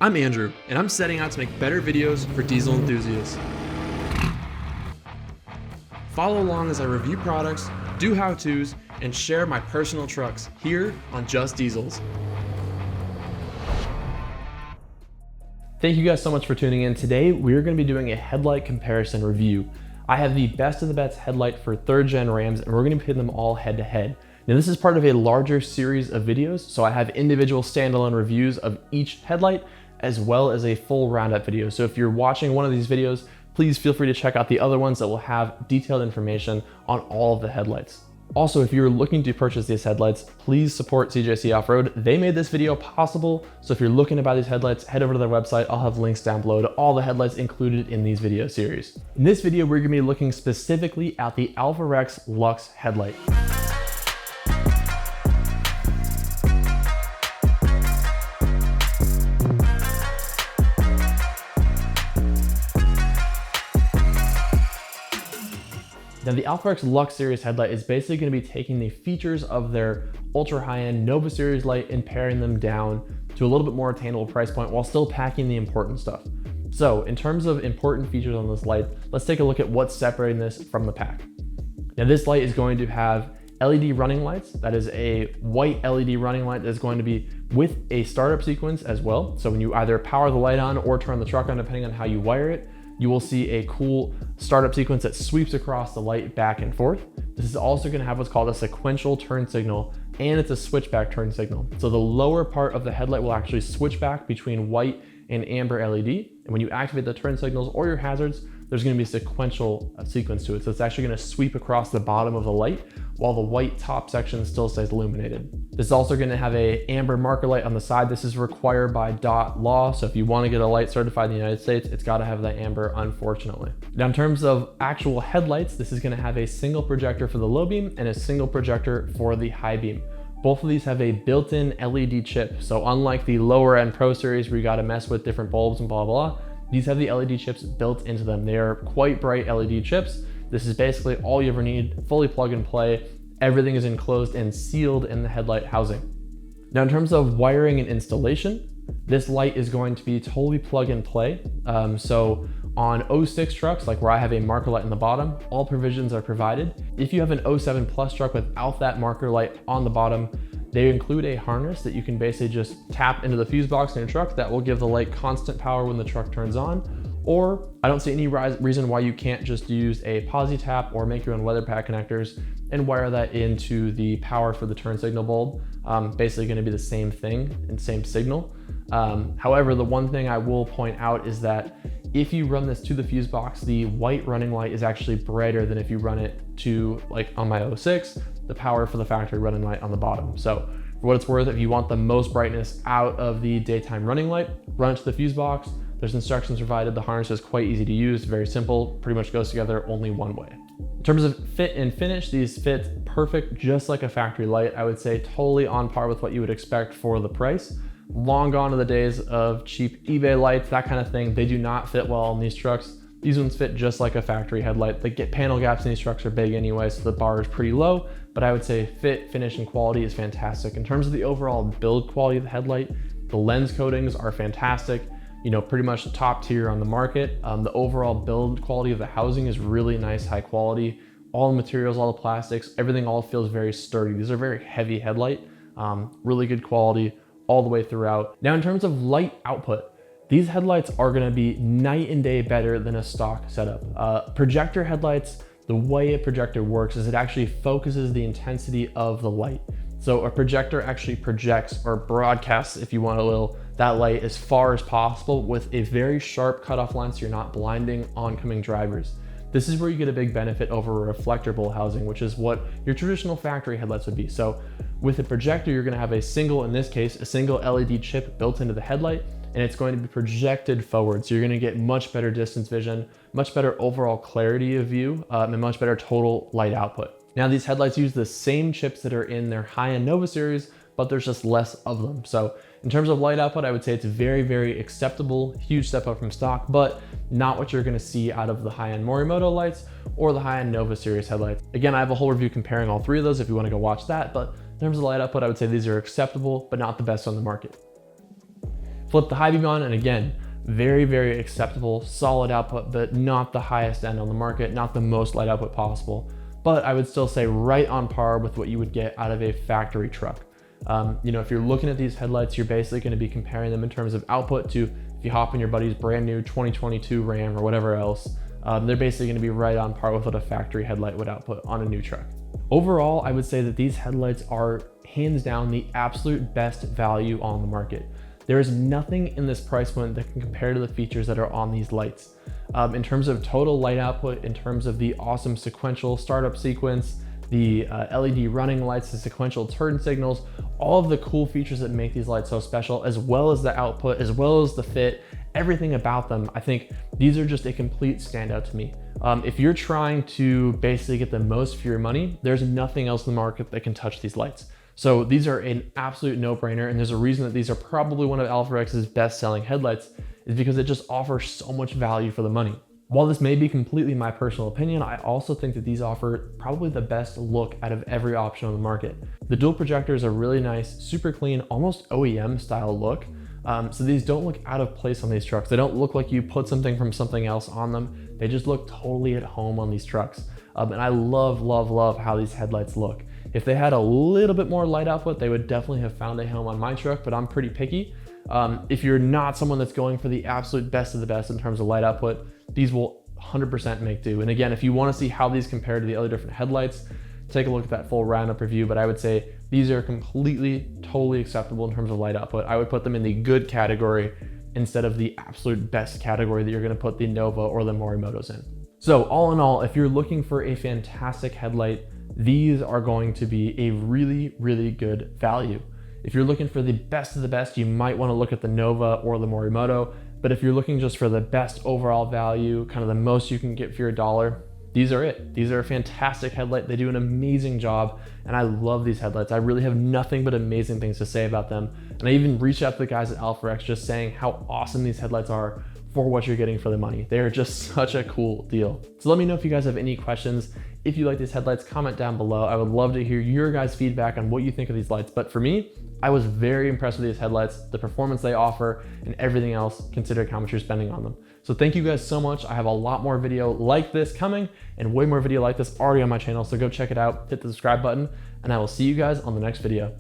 I'm Andrew, and I'm setting out to make better videos for diesel enthusiasts. Follow along as I review products, do how-tos, and share my personal trucks here on Just Diesels. Thank you guys so much for tuning in. Today, we're going to be doing a headlight comparison review. I have the best of the best headlight for 3rd gen Rams, and we're going to be pitting them all head to head. Now, this is part of a larger series of videos, so I have individual standalone reviews of each headlight, as well as a full roundup video. So if you're watching one of these videos, please feel free to check out the other ones that will have detailed information on all of the headlights. Also, if you're looking to purchase these headlights, please support CJC Off-Road. They made this video possible, so if you're looking to buy these headlights, head over to their website. I'll have links down below to all the headlights included in these video series. In this video, we're gonna be looking specifically at the Alpharex Lux headlight. Now, the Alpharex Lux Series headlight is basically going to be taking the features of their ultra high-end Nova Series light and paring them down to a little bit more attainable price point while still packing the important stuff. So in terms of important features on this light, let's take a look at what's separating this from the pack. Now, this light is going to have LED running lights. That is a white LED running light that's going to be with a startup sequence as well. So when you either power the light on or turn the truck on, depending on how you wire it, you will see a cool startup sequence that sweeps across the light back and forth. This is also going to have what's called a sequential turn signal, and it's a switchback turn signal. So the lower part of the headlight will actually switch back between white and amber LED. And when you activate the turn signals or your hazards, there's going to be a sequential sequence to it. So it's actually going to sweep across the bottom of the light while the white top section still stays illuminated. This is also going to have a amber marker light on the side. This is required by DOT law. So if you want to get a light certified in the United States, it's got to have that amber, unfortunately. Now, in terms of actual headlights, this is going to have a single projector for the low beam and a single projector for the high beam. Both of these have a built-in LED chip. So unlike the lower end Pro Series where you got to mess with different bulbs and blah, blah, these have the LED chips built into them. They are quite bright LED chips. This is basically all you ever need, fully plug and play. Everything is enclosed and sealed in the headlight housing. Now, in terms of wiring and installation, this light is going to be totally plug and play. So on 06 trucks, like where I have a marker light in the bottom, all provisions are provided. If you have an 07 Plus truck without that marker light on the bottom, they include a harness that you can basically just tap into the fuse box in your truck that will give the light constant power when the truck turns on. Or I don't see any reason why you can't just use a posi tap or make your own weather pack connectors and wire that into the power for the turn signal bulb. Basically going to be the same thing and same signal. However, the one thing I will point out is that if you run this to the fuse box, the white running light is actually brighter than if you run it to, like on my 06, the power for the factory running light on the bottom. So for what it's worth, if you want the most brightness out of the daytime running light, run it to the fuse box. There's instructions provided. The harness is quite easy to use, very simple, pretty much goes together only one way. In terms of fit and finish, these fit perfect, just like a factory light. I would say totally on par with what you would expect for the price. Long gone are the days of cheap eBay lights, that kind of thing. They do not fit well on these trucks. These ones fit just like a factory headlight. The panel gaps in these trucks are big anyway, so the bar is pretty low, but I would say fit, finish, and quality is fantastic. In terms of the overall build quality of the headlight, the lens coatings are fantastic. You know, pretty much the top tier on the market. The overall build quality of the housing is really nice, high quality. All the materials, all the plastics, everything all feels very sturdy. These are very heavy headlight, really good quality all the way throughout. Now, in terms of light output, these headlights are gonna be night and day better than a stock setup. Projector headlights, the way a projector works is it actually focuses the intensity of the light. So a projector actually projects or broadcasts, if you want a little, that light as far as possible with a very sharp cutoff line so you're not blinding oncoming drivers. This is where you get a big benefit over a reflector bowl housing, which is what your traditional factory headlights would be. So with a projector, you're gonna have a single, in this case, a single LED chip built into the headlight, and it's going to be projected forward. So you're gonna get much better distance vision, much better overall clarity of view, and much better total light output. Now, these headlights use the same chips that are in their high-end Nova Series, but there's just less of them. So in terms of light output, I would say it's very, very acceptable, huge step up from stock, but not what you're gonna see out of the high-end Morimoto lights or the high-end Nova Series headlights. Again, I have a whole review comparing all three of those if you wanna go watch that, but in terms of light output, I would say these are acceptable, but not the best on the market. Flip the high beam on, and again, very, very acceptable, solid output, but not the highest end on the market, not the most light output possible. But I would still say right on par with what you would get out of a factory truck. If you're looking at these headlights, you're basically going to be comparing them in terms of output to if you hop in your buddy's brand new 2022 Ram or whatever else. They're basically going to be right on par with what a factory headlight would output on a new truck. Overall, I would say that these headlights are hands down the absolute best value on the market. There is nothing in this price point that can compare to the features that are on these lights. In terms of total light output, in terms of the awesome sequential startup sequence, the LED running lights, the sequential turn signals, all of the cool features that make these lights so special, as well as the output, as well as the fit, everything about them, I think these are just a complete standout to me. If you're trying to basically get the most for your money, there's nothing else in the market that can touch these lights. So these are an absolute no-brainer, and there's a reason that these are probably one of AlphaRX's best-selling headlights, is because it just offers so much value for the money. While this may be completely my personal opinion, I also think that these offer probably the best look out of every option on the market. The dual projector is a really nice, super clean, almost OEM style look. So these don't look out of place on these trucks. They don't look like you put something from something else on them. They just look totally at home on these trucks. And I love, love, love how these headlights look. If they had a little bit more light output, they would definitely have found a home on my truck, but I'm pretty picky. If you're not someone that's going for the absolute best of the best in terms of light output, these will 100% make do. And again, if you want to see how these compare to the other different headlights, take a look at that full roundup review, but I would say these are completely, totally acceptable in terms of light output. I would put them in the good category instead of the absolute best category that you're going to put the Nova or the Morimotos in. So all in all, if you're looking for a fantastic headlight, these are going to be a really, really good value. If you're looking for the best of the best, you might want to look at the Nova or the Morimoto. But if you're looking just for the best overall value, kind of the most you can get for your dollar, these are it. These are a fantastic headlight. They do an amazing job, and I love these headlights. I really have nothing but amazing things to say about them. And I even reached out to the guys at AlphaRX just saying how awesome these headlights are for what you're getting for the money. They are just such a cool deal. So let me know if you guys have any questions. If you like these headlights, comment down below. I would love to hear your guys' feedback on what you think of these lights. But for me, I was very impressed with these headlights, the performance they offer, and everything else considering how much you're spending on them. So thank you guys so much. I have a lot more video like this coming and way more video like this already on my channel. So go check it out, hit the subscribe button, and I will see you guys on the next video.